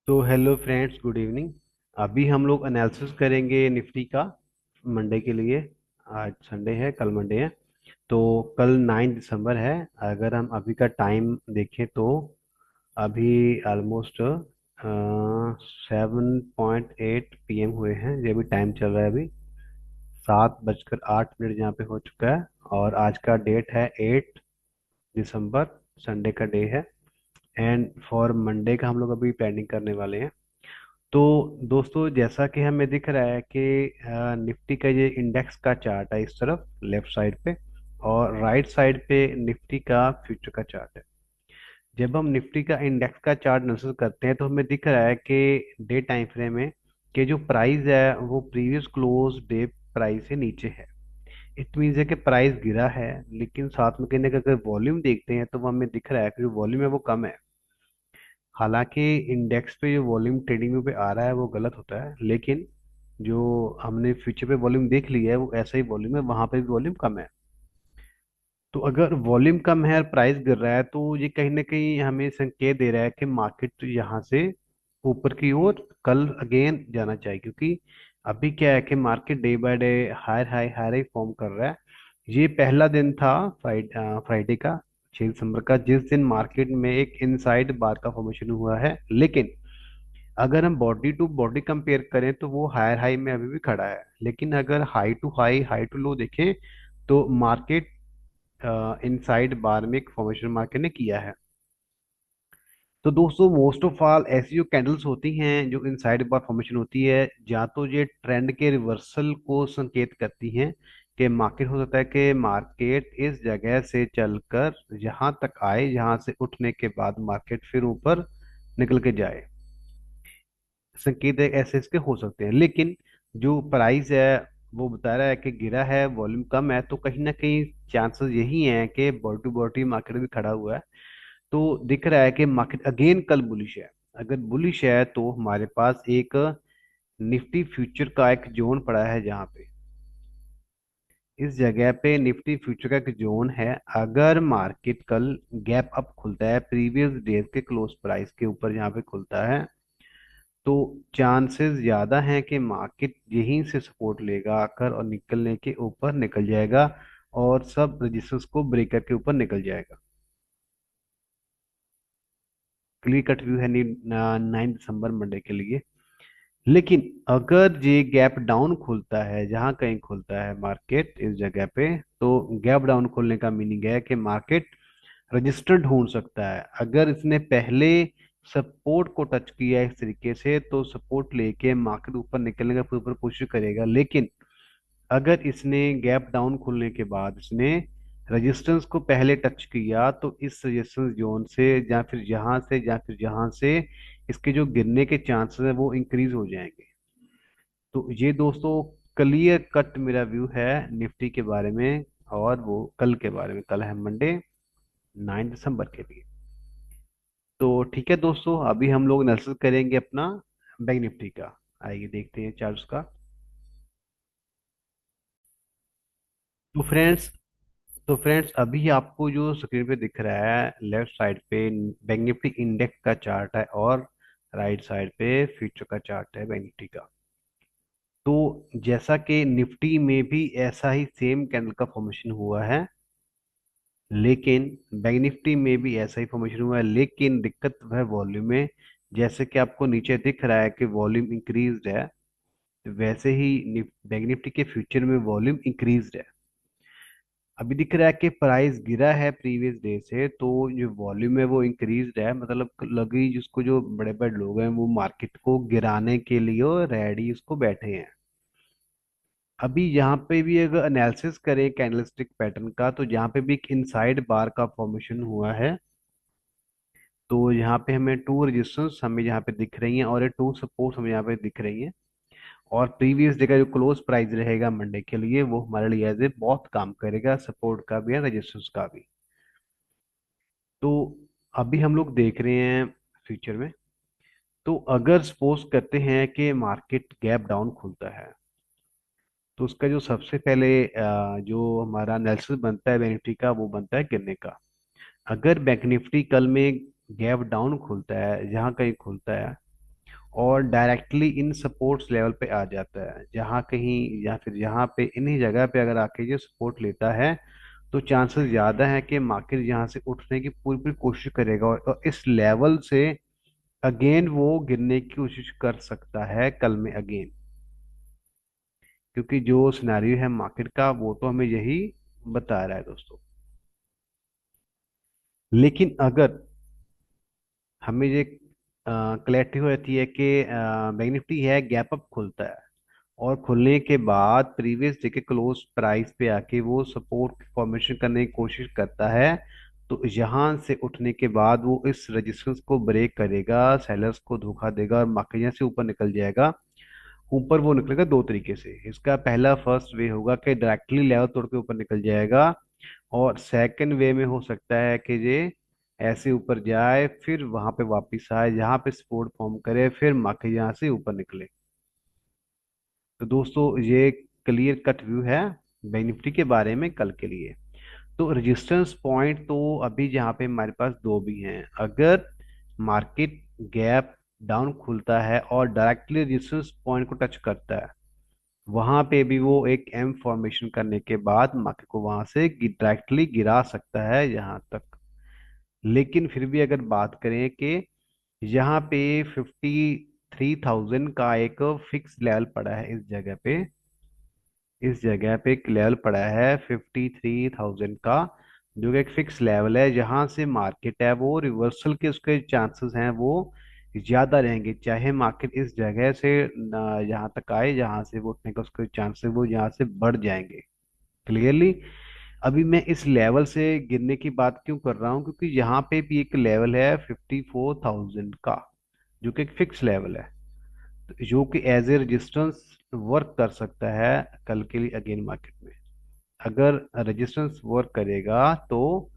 तो hello friends, good evening. अभी हम लोग एनालिसिस करेंगे निफ्टी का मंडे के लिए। आज संडे है, कल मंडे है। तो कल 9 दिसंबर है। अगर हम अभी का टाइम देखें तो अभी ऑलमोस्ट 7:08 PM हुए हैं। ये अभी टाइम चल रहा है। अभी 7:08 यहाँ पे हो चुका है। और आज का डेट है 8 दिसंबर, संडे का डे है। एंड फॉर मंडे का हम लोग अभी प्लानिंग करने वाले हैं। तो दोस्तों, जैसा कि हमें दिख रहा है कि निफ्टी का ये इंडेक्स का चार्ट है इस तरफ लेफ्ट साइड पे, और राइट साइड पे निफ्टी का फ्यूचर का चार्ट है। जब हम निफ्टी का इंडेक्स का चार्ट एनालिसिस करते हैं तो हमें दिख रहा है कि डे टाइम फ्रेम में कि जो प्राइस है वो प्रीवियस क्लोज डे प्राइस से नीचे है। इट मीन्स है कि प्राइस गिरा है, लेकिन साथ में कहने का अगर वॉल्यूम देखते हैं तो वो हमें दिख रहा है कि जो वॉल्यूम है वो कम है। हालांकि इंडेक्स पे जो वॉल्यूम ट्रेडिंग व्यू पे आ रहा है वो गलत होता है, लेकिन जो हमने फ्यूचर पे वॉल्यूम देख लिया है वो ऐसा ही वॉल्यूम है, वहां पे भी वॉल्यूम कम है। तो अगर वॉल्यूम कम है और प्राइस गिर रहा है तो ये कहीं ना कहीं हमें संकेत दे रहा है कि मार्केट यहाँ से ऊपर की ओर कल अगेन जाना चाहिए, क्योंकि अभी क्या है कि market day by day higher high higher high form कर रहा है। ये पहला दिन था फ्राइडे का, 6 दिसंबर का, जिस दिन मार्केट में एक इनसाइड बार का फॉर्मेशन हुआ है। लेकिन अगर हम बॉडी टू बॉडी कंपेयर करें तो वो हायर हाई में अभी भी खड़ा है। लेकिन अगर high to high, high to low देखें तो मार्केट इनसाइड बार में एक फॉर्मेशन मार्केट ने किया है। तो दोस्तों, मोस्ट ऑफ ऑल ऐसी जो कैंडल्स होती हैं जो इनसाइड बार फॉर्मेशन होती है, या तो ये ट्रेंड के रिवर्सल को संकेत करती हैं कि मार्केट, हो सकता है कि मार्केट इस जगह से चलकर यहाँ तक आए, यहाँ से उठने के बाद मार्केट फिर ऊपर निकल के जाए। संकेत ऐसे इसके हो सकते हैं। लेकिन जो प्राइस है वो बता रहा है कि गिरा है, वॉल्यूम कम है, तो कहीं ना कहीं चांसेस यही हैं कि बॉडी टू बॉडी मार्केट भी खड़ा हुआ है। तो दिख रहा है कि मार्केट अगेन कल बुलिश है। अगर बुलिश है तो हमारे पास एक निफ्टी फ्यूचर का एक जोन पड़ा है, जहाँ पे इस जगह पे निफ्टी फ्यूचर का एक जोन है। अगर मार्केट कल गैप अप खुलता है प्रीवियस डेज के क्लोज प्राइस के ऊपर, जहाँ पे खुलता है, तो चांसेस ज्यादा हैं कि मार्केट यहीं से सपोर्ट लेगा आकर और निकलने के ऊपर निकल जाएगा, और सब रजिस्टर्स को ब्रेक करके ऊपर निकल जाएगा। क्लियर कट व्यू है 9 दिसंबर मंडे के लिए। लेकिन अगर ये गैप डाउन खुलता है, जहां कहीं खुलता है मार्केट इस जगह पे, तो गैप डाउन खुलने का मीनिंग है कि मार्केट रजिस्टर ढूंढ सकता है। अगर इसने पहले सपोर्ट को टच किया इस तरीके से तो सपोर्ट लेके मार्केट ऊपर निकलने का पूरी पूरी कोशिश करेगा। लेकिन अगर इसने गैप डाउन खुलने के बाद इसने रेजिस्टेंस को पहले टच किया तो इस रेजिस्टेंस जोन से, या फिर यहाँ से, या फिर यहाँ से, इसके जो गिरने के चांसेस है वो इंक्रीज हो जाएंगे। तो ये दोस्तों क्लियर कट मेरा व्यू है निफ्टी के बारे में, और वो कल के बारे में। कल है मंडे, 9 दिसंबर के लिए। तो ठीक है दोस्तों, अभी हम लोग एनालिसिस करेंगे अपना बैंक निफ्टी का। आइए देखते हैं चार्ट्स का। तो फ्रेंड्स तो फ्रेंड्स अभी आपको जो स्क्रीन पे दिख रहा है लेफ्ट साइड पे बैंक निफ्टी इंडेक्स का चार्ट है, और राइट साइड पे फ्यूचर का चार्ट है बैंक निफ्टी का। तो जैसा कि निफ्टी में भी ऐसा ही सेम कैंडल का फॉर्मेशन हुआ है, लेकिन बैंक निफ्टी में भी ऐसा ही फॉर्मेशन हुआ है, लेकिन दिक्कत है वॉल्यूम में। जैसे कि आपको नीचे दिख रहा है कि वॉल्यूम इंक्रीज्ड है, वैसे ही बैंक निफ्टी के फ्यूचर में वॉल्यूम इंक्रीज्ड है। अभी दिख रहा है कि प्राइस गिरा है प्रीवियस डे से, तो जो वॉल्यूम है वो इंक्रीज्ड है। मतलब लगी जिसको, जो बड़े बड़े लोग हैं वो मार्केट को गिराने के लिए रेडी उसको बैठे हैं। अभी यहाँ पे भी अगर एनालिसिस करें कैंडलस्टिक पैटर्न का, तो यहाँ पे भी एक इनसाइड बार का फॉर्मेशन हुआ है। तो यहाँ पे हमें टू रेजिस्टेंस हमें यहाँ पे दिख रही हैं, और ये टू सपोर्ट हमें यहाँ पे दिख रही हैं। और प्रीवियस डे का जो क्लोज प्राइस रहेगा मंडे के लिए वो हमारे लिए एज ए बहुत काम करेगा, सपोर्ट का भी है, रेजिस्टेंस का भी। तो अभी हम लोग देख रहे हैं फ्यूचर में। तो अगर सपोज करते हैं कि मार्केट गैप डाउन खुलता है, तो उसका जो सबसे पहले जो हमारा एनालिसिस बनता है बैंक निफ्टी का, वो बनता है गिरने का। अगर बैंक निफ्टी कल में गैप डाउन खुलता है, जहाँ कहीं खुलता है, और डायरेक्टली इन सपोर्ट्स लेवल पे आ जाता है, जहाँ कहीं या फिर यहाँ पे इन्हीं जगह पे अगर आके ये सपोर्ट लेता है तो चांसेस ज़्यादा है कि मार्केट यहाँ से उठने की पूरी पूरी कोशिश करेगा, और इस लेवल से अगेन वो गिरने की कोशिश कर सकता है कल में अगेन, क्योंकि जो सिनेरियो है मार्केट का वो तो हमें यही बता रहा है दोस्तों। लेकिन अगर हमें ये क्लैरिटी हो जाती है कि बैंक निफ्टी है गैप अप खुलता है और खुलने के बाद प्रीवियस डे के क्लोज प्राइस पे आके वो सपोर्ट फॉर्मेशन करने की कोशिश करता है, तो यहाँ से उठने के बाद वो इस रेजिस्टेंस को ब्रेक करेगा, सेलर्स को धोखा देगा और मार्केट यहाँ से ऊपर निकल जाएगा। ऊपर वो निकलेगा दो तरीके से, इसका पहला फर्स्ट वे होगा कि डायरेक्टली लेवल तोड़ के ऊपर निकल जाएगा, और सेकंड वे में हो सकता है कि ये ऐसे ऊपर जाए फिर वहां पे वापस आए, जहां पे सपोर्ट फॉर्म करे, फिर मार्केट यहाँ से ऊपर निकले। तो दोस्तों ये क्लियर कट व्यू है बैंक निफ्टी के बारे में कल के लिए। तो रेजिस्टेंस पॉइंट तो अभी जहाँ पे हमारे पास दो भी हैं, अगर मार्केट गैप डाउन खुलता है और डायरेक्टली रेजिस्टेंस पॉइंट को टच करता है, वहां पे भी वो एक एम फॉर्मेशन करने के बाद मार्केट को वहां से डायरेक्टली गिरा सकता है यहाँ तक। लेकिन फिर भी अगर बात करें कि यहाँ पे 53,000 का एक फिक्स लेवल पड़ा है, इस जगह पे एक लेवल पड़ा है 53,000 का, जो कि एक फिक्स लेवल है, जहां से मार्केट है वो रिवर्सल के उसके चांसेस हैं वो ज्यादा रहेंगे, चाहे मार्केट इस जगह से यहाँ तक आए जहां से वो उठने का उसके चांसेस वो यहाँ से बढ़ जाएंगे क्लियरली। अभी मैं इस लेवल से गिरने की बात क्यों कर रहा हूँ, क्योंकि यहाँ पे भी एक लेवल है 54,000 का, जो कि एक फिक्स लेवल है, जो कि एज ए रेजिस्टेंस वर्क कर सकता है कल के लिए अगेन मार्केट में। अगर रेजिस्टेंस वर्क करेगा तो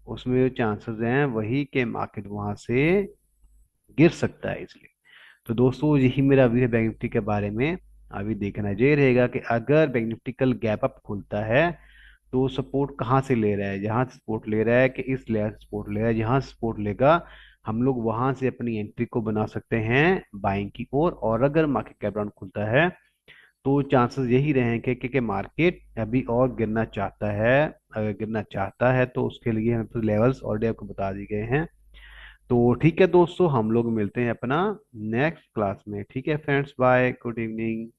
उसमें जो चांसेस हैं वही के मार्केट वहां से गिर सकता है इसलिए। तो दोस्तों यही मेरा व्यू है बैंक निफ्टी के बारे में। अभी देखना ये रहेगा कि अगर बैंक निफ्टी कल गैप अप खुलता है तो सपोर्ट कहाँ से ले रहा है, जहां से सपोर्ट ले रहा है कि इस लेयर से सपोर्ट ले रहा है, जहां से सपोर्ट लेगा हम लोग वहां से अपनी एंट्री को बना सकते हैं बाइंग की ओर। और अगर मार्केट कैप डाउन खुलता है तो चांसेस यही रहेंगे कि मार्केट अभी और गिरना चाहता है, अगर गिरना चाहता है तो उसके लिए हम तो लेवल्स ऑलरेडी आपको बता दिए गए हैं। तो ठीक है दोस्तों, हम लोग मिलते हैं अपना नेक्स्ट क्लास में। ठीक है फ्रेंड्स, बाय, गुड इवनिंग।